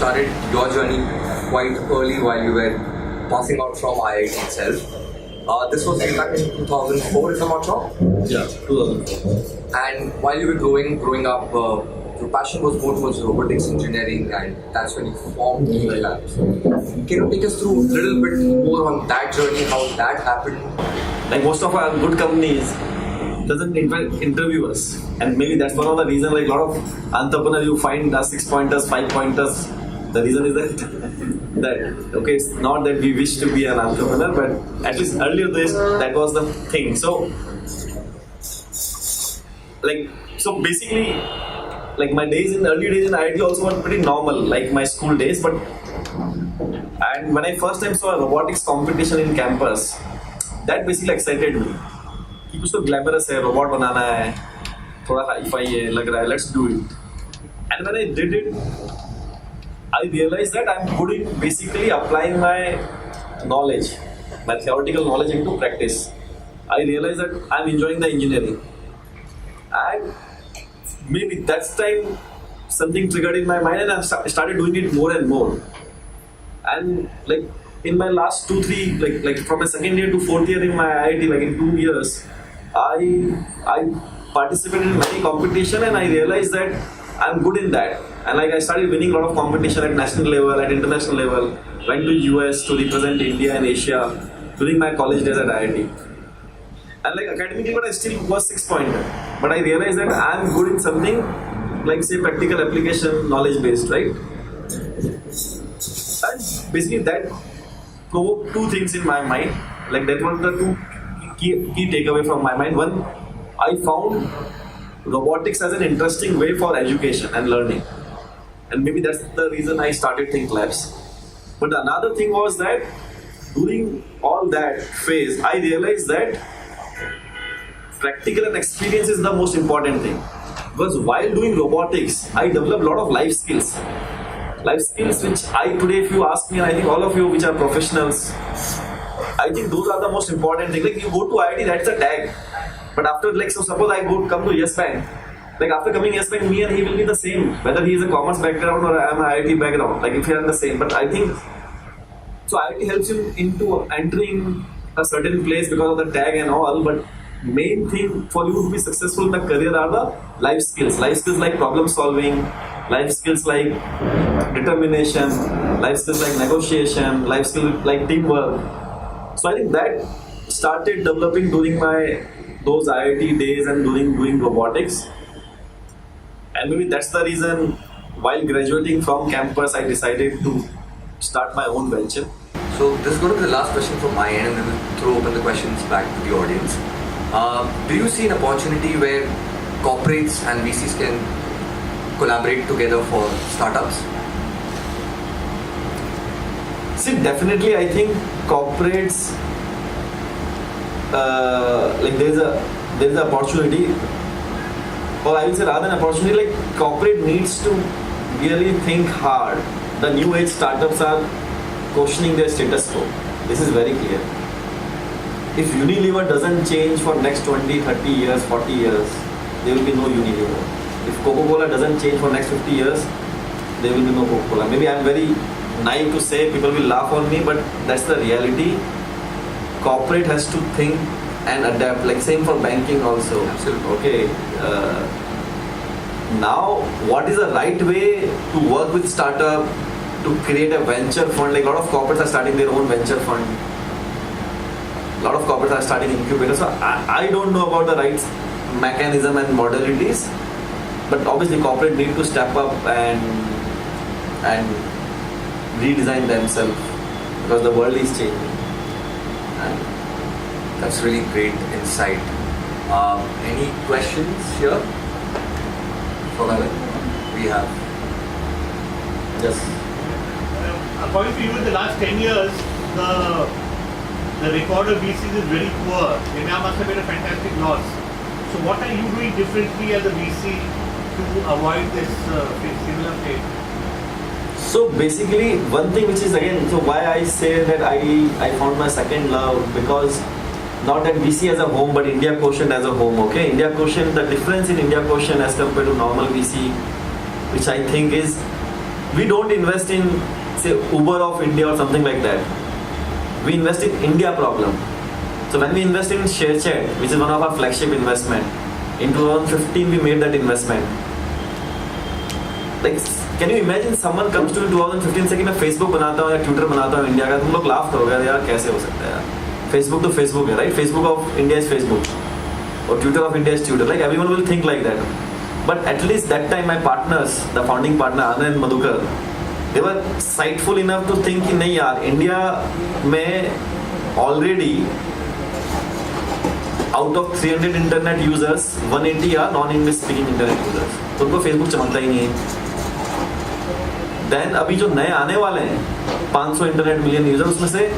started your journey quite early while you were passing out from IIT itself. This was way back in 2004, if I'm not wrong. Yeah, 2004. And while you were growing up, your passion was more towards robotics engineering, and that's when you formed Geek Labs. Can you take us through a little bit more on that journey, how that happened? Like most of our good companies doesn't interview us, and maybe that's one of the reasons. Like a lot of entrepreneurs you find are 6 pointers, 5 pointers. The reason is that okay, it's not that we wish to be an entrepreneur, but at least earlier days that was the thing. So basically, like my days in early days in IIT also were pretty normal, like my school days. But and when I first time saw a robotics competition in campus, that basically excited me. कि कुछ तो glamorous है, robot बनाना है, थोड़ा hi-fi है, लग रहा है, let's do it. And when I did it, I realized that I'm good in basically applying my knowledge, my theoretical knowledge into practice. I realized that I'm enjoying the engineering. And maybe that's time something triggered in my mind and I started doing it more and more. And like in my last 2-3 like from my second year to fourth year in my IIT, like in 2 years, I participated in many competition and I realized that I'm good in that. And like I started winning a lot of competition at national level, at international level. Went to US to represent India and Asia during my college days at IIT. And like academically, but I still was 6 pointer. But I realized that I'm good in something like say practical application, knowledge based, right? And basically that provoked two things in my mind. Like that was the two key takeaway from my mind. One, I found robotics as an interesting way for education and learning. And maybe that's the reason I started Think Labs. But another thing was that during all that phase, I realized that practical and experience is the most important thing. Because while doing robotics, I developed a lot of life skills. Life skills which I today, if you ask me, and I think all of you which are professionals, I think those are the most important thing. Like you go to IIT, that's a tag. But after, like, so suppose I come to Yes Bank. Like after coming Yes Bank, me and he will be the same. Whether he is a commerce background or I am an IIT background. Like if we are the same. But I think, so IIT helps you into entering a certain place because of the tag and all. But main thing for you to be successful in the career are the life skills. Life skills like problem solving, life skills like determination, life skills like negotiation, life skills like teamwork. So I think that started developing during those IIT days and doing robotics. And maybe that's the reason while graduating from campus, I decided to start my own venture. So this is going to be the last question from my end, and then we'll throw open the questions back to the audience. Do you see an opportunity where corporates and VCs can collaborate together for startups? See, definitely, I think corporates, like there's an opportunity, or I will say rather than opportunity, like corporate needs to really think hard. The new age startups are questioning their status quo. This is very clear. If Unilever doesn't change for next 20, 30 years, 40 years, there will be no Unilever. If Coca-Cola doesn't change for next 50 years, there will be no Coca-Cola. Maybe I'm very naive to say, people will laugh on me, but that's the reality. Corporate has to think and adapt, like same for banking also. Absolutely. Okay. Now, what is the right way to work with startup, to create a venture fund? Like a lot of corporates are starting their own venture fund. A lot of corporates are starting incubators. So I don't know about the right mechanism and modalities, but obviously corporate need to step up and redesign themselves because the world is changing. And that's really great insight. Any questions here? For Gagan? We have. Yes. According to you, in the last 10 years, the record of VCs is very poor. They now must have made a fantastic loss. So what are you doing differently as a VC to avoid this similar fate? So basically, one thing which is again, so why I say that I found my second love, because not that VC as a home, but India Quotient as a home. Okay, India Quotient, the difference in India Quotient as compared to normal VC, which I think is we don't invest in, say, Uber of India or something like that. We invest in India problem. So when we invest in ShareChat, which is one of our flagship investment, in 2015 we made that investment. Like, can you imagine someone comes to you in 2015 से कि मैं Facebook बनाता हूँ या Twitter बनाता हूँ India का, तुम लोग लाफ करोगे यार कैसे हो सकता है यार. Facebook तो Facebook है, right? Facebook of India is Facebook, or Twitter of India is Twitter. Like everyone will think like that. But at least that time my partners, the founding partner Anand and Madhukar, they were sightful enough to think कि नहीं यार India में already out of 300 internet users 180 are non-English speaking internet users. तो उनको Facebook चमकता ही नहीं है. Then अभी जो नए आने वाले हैं 500 इंटरनेट मिलियन यूजर, उसमें से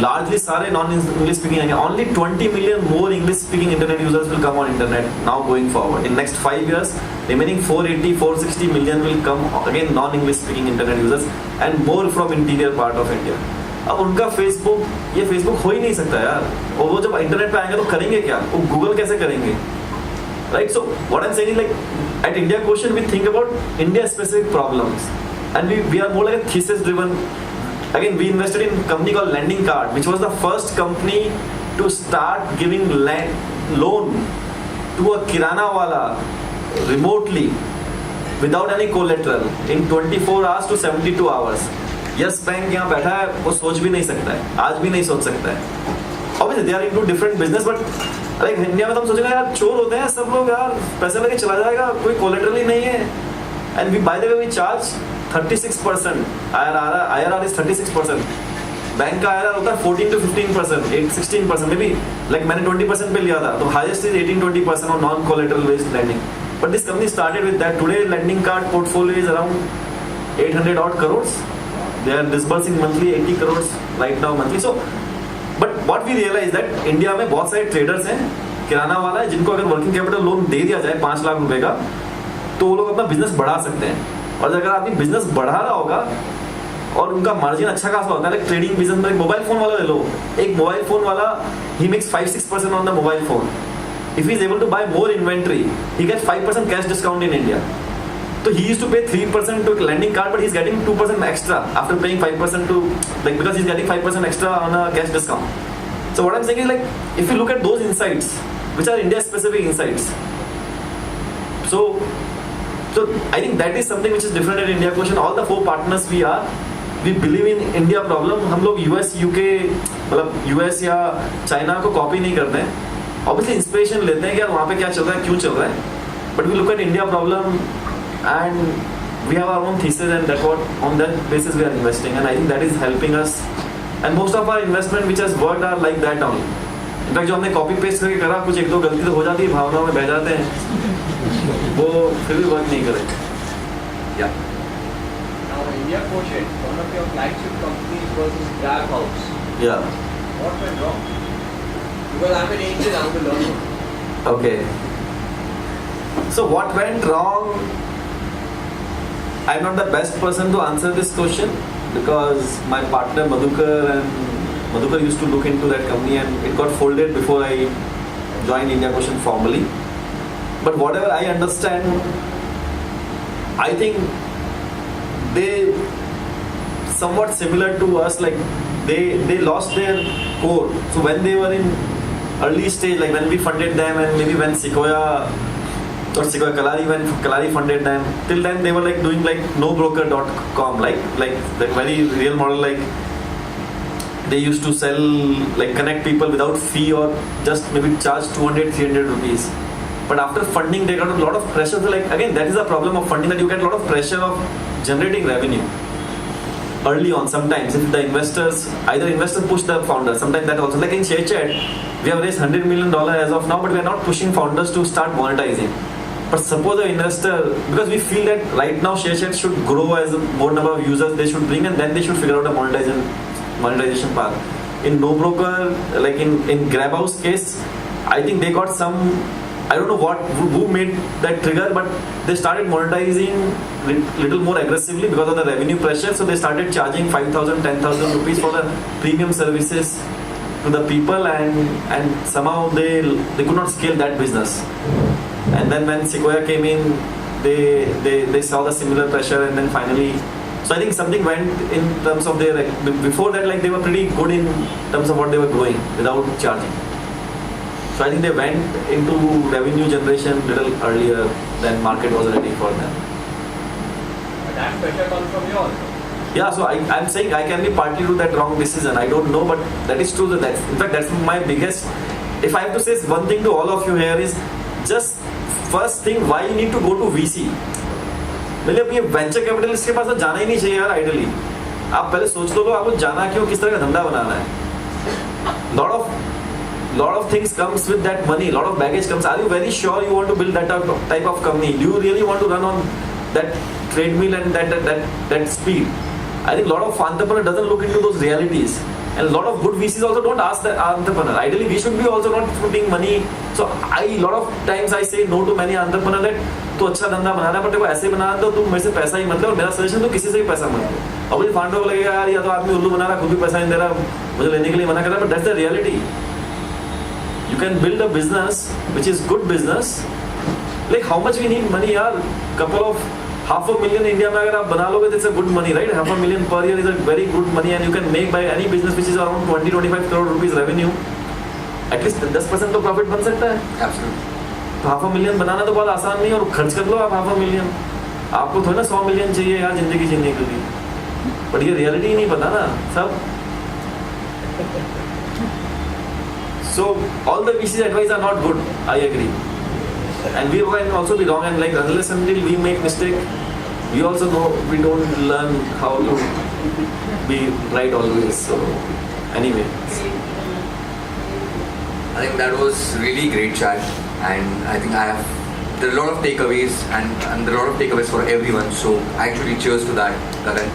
largely सारे non-English speaking आएंगे. Only 20 million more English speaking internet users will come on internet now going forward. In next 5 years, remaining 460 million will come again non-English speaking internet users and more from interior part of India. अब उनका Facebook, ये Facebook हो ही नहीं सकता यार. और वो जब इंटरनेट पे आएंगे तो करेंगे क्या? वो गूगल कैसे करेंगे? Right? So what I'm saying is like at India Quotient we think about India specific problems and we are more like a thesis driven. Again, we invested in a company called Lending Card, which was the first company to start giving loan to a kirana wala remotely without any collateral in 24 hours to 72 hours. Yes Bank यहाँ बैठा है, वो सोच भी नहीं सकता है, आज भी नहीं सोच सकता है. Obviously they are into different business, but like India में तो हम सोचेंगे यार चोर होते हैं सब लोग यार, पैसे लेके चला जाएगा, कोई कोलेटरल ही नहीं है. And we, by the way, we charge 36%. IRR is 36%. Bank का IRR होता है 14 to 15%, 16%, maybe like मैंने 20% पे लिया था, तो highest is 18-20% on non-collateral based lending. But this company started with that. Today, Lending Card portfolio is around 800 odd crores. They are disbursing monthly 80 crores right now monthly. So, but what we realize that India में बहुत सारे traders हैं, किराना वाला है, जिनको अगर working capital loan दे दिया जाए 5 लाख रुपए का, तो वो लोग अपना बिजनेस बढ़ा सकते हैं. और अगर आदमी बिजनेस बढ़ा रहा होगा और उनका मार्जिन अच्छा खासा होता है, लाइक ट्रेडिंग बिजनेस में, मोबाइल फोन वाला ले लो, एक मोबाइल फोन वाला ही makes 5-6% on the mobile phone. If he is able to buy more inventory, he gets 5% cash discount in India. So he used to pay 3% to Lending Card, but he's getting 2% extra after paying 5% to, like, because he's getting 5% extra on a cash discount. So what I'm saying is, like, if you look at those insights, which are India-specific insights, so I think that is something which is different at India Quotient. All the 4 partners we believe in India problem. हम लोग US, UK, मतलब US या China को copy नहीं करते हैं. Obviously inspiration लेते हैं कि यार वहाँ पे क्या चल रहा है, क्यों चल रहा है. But we look at India problem and we have our own thesis, and that's what on that basis we are investing, and I think that is helping us. And most of our investment which has worked are like that only. In fact, जो हमने copy paste करके करा, कुछ 1-2 गलती तो हो जाती है, भावनाओं में बह जाते हैं, वो फिर भी वर्क नहीं करे. Yeah. Now, India Quotient, one of your flagship companies was this Grab House. Yeah. What went wrong? Because I'm an angel, I want to learn more. Okay. So what went wrong? I'm not the best person to answer this question because my partner Madhukar used to look into that company and it got folded before I joined India Quotient formally. But whatever I understand, I think they somewhat similar to us, like they lost their core. So when they were in early stage, like when we funded them and maybe when Sequoia Kalari, when Kalari funded them, till then they were like doing like nobroker.com, like that very real model, like they used to sell, like connect people without fee or just maybe charge 200-300 rupees. But after funding they got a lot of pressure. So like again, that is the problem of funding, that you get a lot of pressure of generating revenue early on. Sometimes if the investors push the founders, sometimes that also, like in ShareChat we have raised $100 million as of now, but we are not pushing founders to start monetizing. But suppose an investor, because we feel that right now ShareChat should grow as a more number of users they should bring, and then they should figure out a monetization path. In NoBroker, like in Grabhouse case, I think they got some, I don't know who made that trigger, but they started monetizing little more aggressively because of the revenue pressure. So they started charging 5,000, 10,000 rupees for the premium services to the people, and somehow they could not scale that business. And then when Sequoia came in, they saw the similar pressure, and then finally. So I think something went in terms of their, before that, like they were pretty good in terms of what they were growing without charging. So I think they went into revenue generation little earlier than market was ready for them. But that pressure comes from you also. Yeah, so I'm saying I can be partly to that wrong decision. I don't know, but that is true. In fact, that's my biggest. If I have to say one thing to all of you here is just first thing, why you need to go to VC. मतलब ये venture capitalist के पास तो जाना ही नहीं चाहिए यार ideally. आप पहले सोच लो आपको जाना क्यों, किस तरह का धंधा बनाना है. lot of things comes with that money, lot of baggage comes. Are you very sure you want to build that type of company? Do you really want to run on that treadmill and that speed? I think a lot of entrepreneur doesn't look into those realities, and a lot of good VCs also don't ask the entrepreneur. Ideally, we should be also not putting money. So lot of times I say no to many entrepreneur that तो अच्छा धंधा बनाना है, but ऐसे बनाना तो तुम मेरे से पैसा ही मत लो, और मेरा सजेशन तो किसी से भी पैसा मत लो. अब मुझे फाउंडर को लगेगा यार या तो आदमी उल्लू बना रहा, खुद भी पैसा नहीं दे रहा, मुझे लेने के लिए मना कर रहा है, but that's the reality. You can build a business which is good business. Like how much we need money यार, couple of $500,000 इंडिया में अगर आप बना लोगे, that's a good money, right? $500,000 per year is a very good money, and you can make by any business which is around 20-25 crore rupees revenue. At least 10% तो profit बन सकता है. Absolutely. तो $500,000 बनाना तो बहुत आसान नहीं है, और खर्च कर लो आप $500,000. आपको थोड़ा ना 100 मिलियन चाहिए यार जिंदगी जीने के लिए. बट ये रियलिटी ही नहीं पता ना सब. So all the VC's advice are not good. I agree, and we can also be wrong. And like unless until we make mistake, we also know we don't learn how to be right always. So anyway, I think that was really great chat, and I think there are a lot of takeaways, and there are a lot of takeaways for everyone. So actually, cheers to that, Karan.